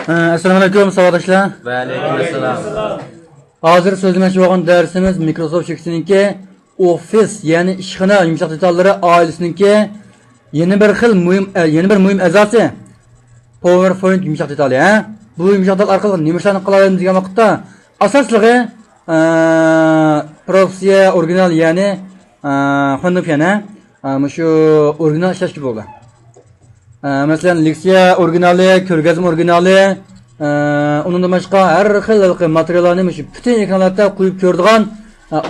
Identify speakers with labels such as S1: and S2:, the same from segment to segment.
S1: Assalomu alaykum savatdoshlar.
S2: Va alaykum assalom.
S1: Hozir so'zlamoqchi bo'lgan darsimiz Microsoft shirkatininki Office, ya'ni ishxona yumshoq detallari oilasininki yeni bir muhim a'zosi PowerPoint yumshoq detali. Bu yumshoq detal orqali nima ishlarni qilamiz degan vaqtda asosligi Professiya original, ya'ni xonofiyana shu original ishlashga bo'ldi. Masalan, leksiya originali, ko'rgazma originali, undan boshqa har xil materiallarni butun ekranlarda qo'yib ko'radigan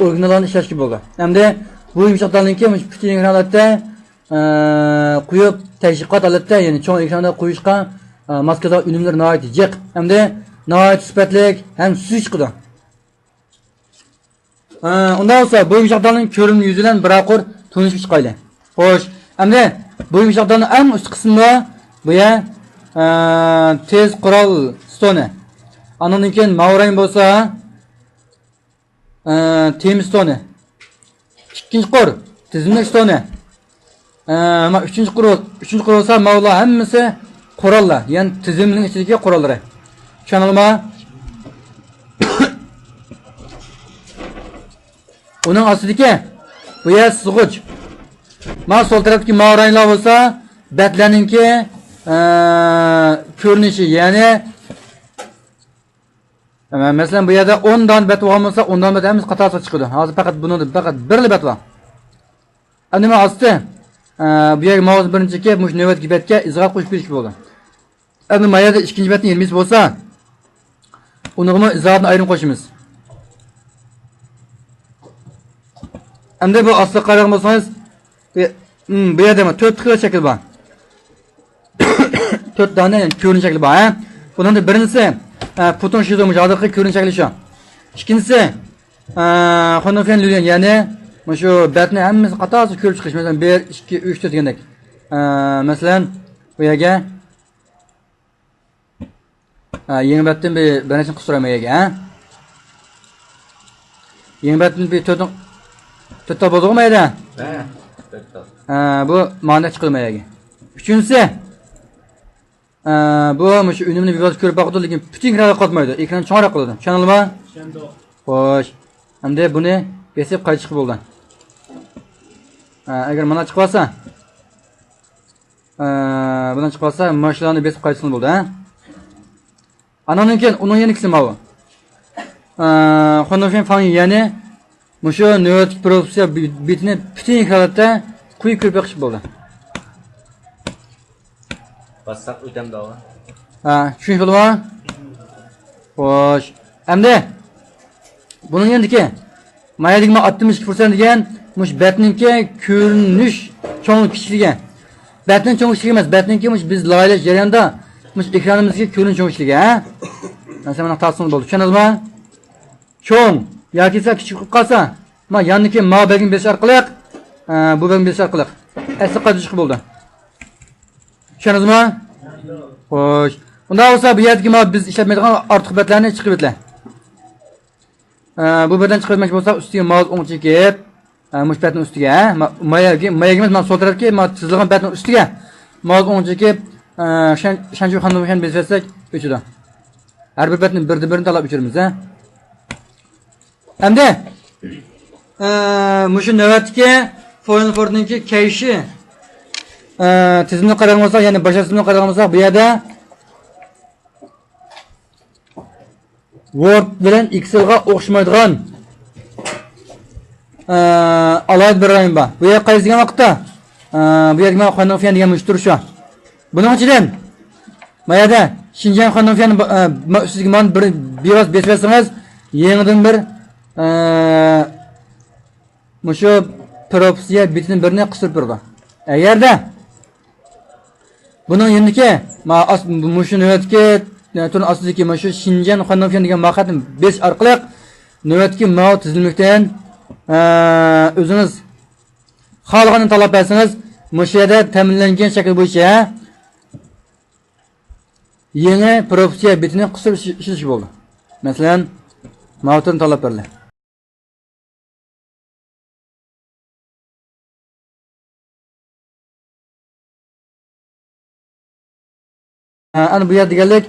S1: originallarni ishlashga bo'ldi. Hamda bu yumshoq detalninki butun ekranlarda qo'yib tashviqot holatda, ya'ni cho'ng ekranda qo'yishga maskalar unumlar nihoyat jiq, hamda nihoyat sifatli ham suz chiqadi. Undan olsa bu yumshoq detalning ko'rinma yuzi bilan biraqor tanishib chiqayli. Xo'sh, hamda bu yumshoq detalning eng ust qismida bu ya tez qurol stoni. Andan keyin mavrang bo'lsa tem stoni. Ikkinchi qor tizimlik stoni. Uchinchi qor bo'lsa mavla hammasi qurollar, ya'ni tizimning ichidagi qurollari. Tushunalmi? Uning ostidagi bu ya sig'ich. Mana sol tarafdagi mavranglar bo'lsa batlarninki ko'rinishi, ya'ni masalan bu yerda 10 dan bat bo'lsa 10 dan bat ham qatorsiz chiqadi. Hozir faqat bir bat bor. Nima osti bu yerga mouse birinchi kelib mush navbatga batga izg'ab qo'shib berish bo'ldi. Endi mayada ikkinchi batning 20 bo'lsa unig'imi izg'abni ayrim qo'shimiz. Endi bu ostga qarab bo'lsangiz bu yerda 4 xil shakl bor. 4 dona ko'rinish shakli bor. Bundan birinchisi puton shizomush hozirgi ko'rinish shakli shu. Ikkinchisi xonofen lulyan, ya'ni shu batni hammasi qatorsiz ko'rib chiqish. Masalan 1 2 3 4 degandek. Masalan bu yerga yangi batdan bir narsani qistirama yerga. Yangi batni bir 4 ta bo'lmaydi. Bu ma'no chiqilmaydi. Uchinchisi bu shu unumni bir ko'rib boqdi, lekin butun ekran qotmaydi. Ekran cho'nroq qiladi. Tushunalmi? Tushundim. Xo'sh. Endi buni besib qayta chiqib bo'ldi. Agar mana chiqib olsa, bundan chiqib olsa, mashlarni besib qayta chiqib bo'ldi, Andan keyin uning yana qismi bu. Xonofen fan, ya'ni shu navbatdagi professiya bitini butun ekranlarda qo'yib ko'rib chiqib bo'ldi.
S2: Bassaq o'tamdami?
S1: Tushunib bo'ldimi? Xo'sh. Endi buning endiki mayadagi 62% degan mush batninki ko'rinish cho'ng kichilgan. Batning cho'ng kichilgan emas, batninki mush biz loyilash jarayonida mush ekranimizga ko'rinish cho'ng kichilgan, Masalan, taqsim bo'ldi. Tushunadingizmi? Cho'ng yoki kichik qilib qolsa, mana yoniki ma belgini berish orqali, bu belgini berish orqali asli qayta chiqib bo'ldi. Tushunadingizmi? Xo'sh. Unda bo'lsa bu yerdagi biz ishlatmaydigan ortiq batlarni chiqib o'tlar. Bu batdan chiqib o'tmoqchi bo'lsa, ustiga mouse o'ng chekib, mush batning ustiga, mayaga emas, sol tarafga, chizilgan batning ustiga mouse o'ng chekib, shanchu xonani bezatsak, o'chadi. Har bir batni birdan tanlab o'chiramiz, Hamda mushu navbatdagi Final Four'ninki kayshi tizimni qaragan bo'lsak, ya'ni boshqa tizimni qaragan bo'lsak, bu yerda Word bilan Excel ga o'xshamaydigan alohida bir rang bor. Bu yerga qaysi degan vaqtda bu yerga men xonofiyani degan mushtur shu. Buning ichidan mayada Xinjiang xonofiyani ustiga men bir biroz besvasangiz, yangidan bir mushu professiya bitini birini qisib berdi. Agarda buning endiki mushu navbatga turn ostidagi mushu Xinjiang xonofiyani degan maqsadni bes orqali navbatga ma'lum tizimlikdan o'zingiz xohlaganini talab etsangiz, mushu yerda ta'minlangan shakl bo'yicha yangi professiya bitini qisib ishlash bo'ldi. Masalan, ma'lumotni talab berildi. Ana bu yer deganlik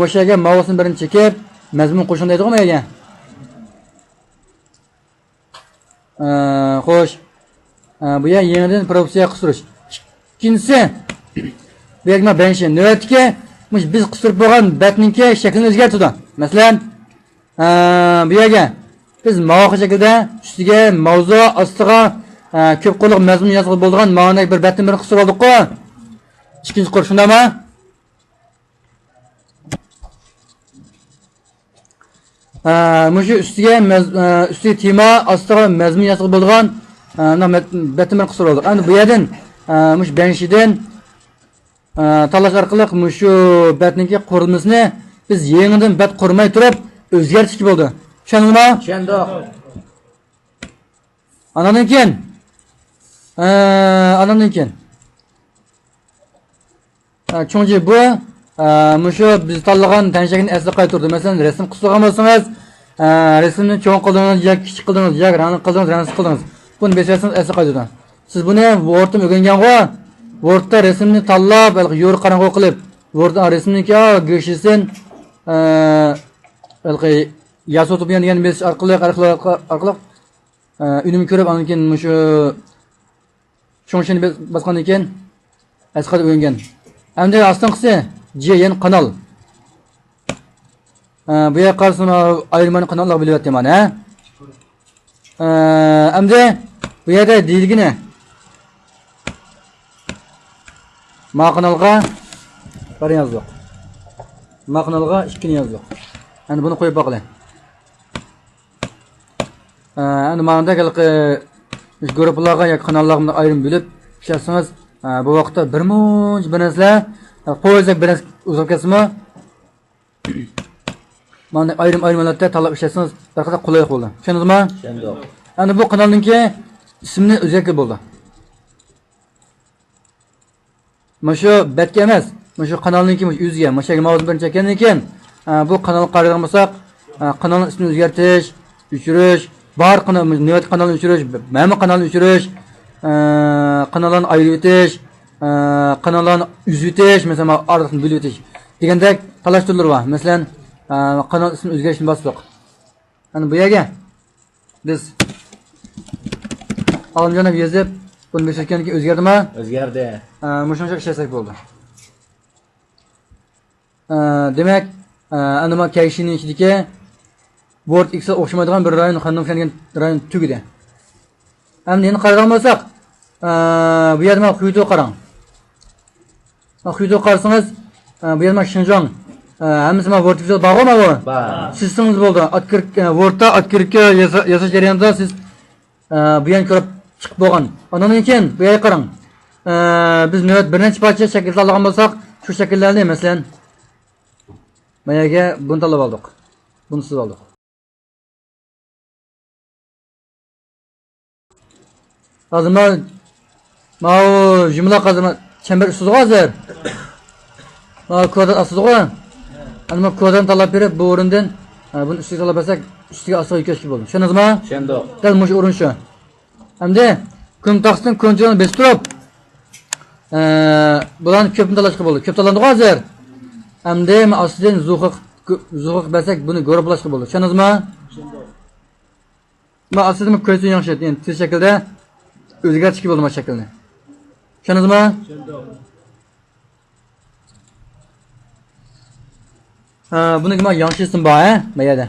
S1: mo'shaga mavosini birini chekib, mazmun qo'shin deydi-ku menga. Xo'sh. Bu yer yangidan propitsiya qisirish. Ikkinchisi bu yerga benshi navbatga biz qistirib bo'lgan batninki shaklini o'zgartirdi. Masalan, bu yerga biz mavoqi shaklda ustiga mavzu ostiga ko'p qo'liq mazmun yozib bo'lgan ma'nodagi bir batni bir qistirib oldik-ku. Ikkinchi qor shundami? Mushu ustiga tema ostiga mazmun yozib bo'lgan batni bir qistirib oldik. Endi bu yerdan mush bengshidan talash orqali mushu batninki qurilmasini biz yangidan bat qurmay turib o'zgartirishga bo'ldi. Tushundingmi?
S2: Tushundim.
S1: Andan keyin chunki bu mushu biz tanlagan tanshakni asli qaytardi. Masalan, rasm qistirgan bo'lsangiz, rasmni cho'ng qildingiz yoki kichik qildingiz yoki rangli qildingiz, rangsiz qildingiz. Buni besasangiz asli qaytardi. Siz buni Word'da o'rgangan-ku. Word'da rasmni tanlab, yo'q qarang'u qilib, Word'da rasmniki go'shisin yasotib degan besish orqali unimni ko'rib, undan keyin mushu cho'ngshini bosgandan keyin asqat o'rgangan. Endi astinqisi JN kanal. Bu yer qarasini ayirman kanallar bilyapti mana. Endi bu yerda deyilgini ma kanalga bir yozuq. Ma kanalga 2 yozuq. Endi buni qo'yib boqaling. Endi ma'noda gruppalarga yoki kanallarni ayirib bilib ishlasangiz, bu vaqtda bir narsa qo'ysak bir narsa uzib ketsinmi? Mana ayrim-ayrimlarda tanlab ishlasangiz, bir qadar qulay bo'ldi. Tushundingizmi?
S2: Tushundim.
S1: Endi bu kanalninki ismini o'zgartirib bo'ldi. Mana shu batga emas, mana shu kanalninki o'ziga, mana shu mavzu bilan chekkandan keyin bu kanalni qaragan bo'lsak, kanalning ismini o'zgartirish, o'chirish, bar kanalni o'chirish, mana kanalni o'chirish, kanallarni ayirib o'tish, kanallarni uzib o'tish, masalan, orqasini bo'lib o'tish degandek talash turlari bor. Masalan, kanal ismini o'zgarishni bosdik. Ana bu yerga biz olimjonov yozib, buni besayotgandan keyin o'zgardimi?
S2: O'zgardi.
S1: Mushuncha ishlasak bo'ldi. Demak, ana bu kayshning ichidagi Word X o'xshamaydigan bir rayon qanday rayon tugidi. Endi qaragan bo'lsak, bu yerda quyida qarang. Quyida qarasangiz, bu yerda Xinjiang hammasi Word X bog'mi bu?
S2: Bor.
S1: Sistemangiz bo'ldi. Wordda открытка yasash jarayonida siz bu yerni ko'rib chiqib bo'lgan. Ondan keyin bu yerga qarang. Biz navbat bir necha parcha shakl tanlagan bo'lsak, shu shakllarni masalan mayaga buni tanlab oldik. Bunisiz oldik. Hozir mana jumla qazima chambar ustida hozir. Mana kvadrat ostida. Ana kvadrat tanlab berib, bu o'rindan buni ustiga tanlab bersak, ustiga asoy yuklashga bo'ldi. Tushundingizmi?
S2: Tushundim.
S1: Dal mush o'rin shu. Hamda kun taqsin konjani besib turib, bularni ko'pni tanlashga bo'ldi. Ko'p tanlandi hozir. Hamda astidan zuhuq bersak, buni grupplashga bo'ldi. Tushundingizmi? Tushundim. Ma astidan ko'ysin yaxshi, endi tez shaklda o'zgartirishga bo'ldi mana shaklni. Tushundingizmi? Tushundim. Buni nima yaxshi ism bor, bu yerda.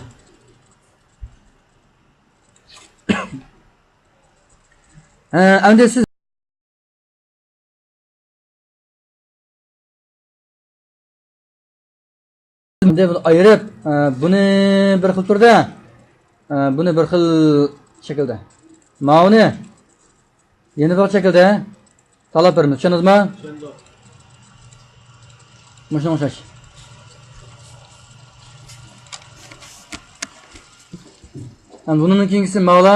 S1: Endi siz deb ayirib, buni bir xil turda, buni bir xil shaklda. Ma'ni yana bir shaklda talab beramiz. Tushundingizmi? Tushundim. Mana o'xshash. Bunun keyingisi ma'lum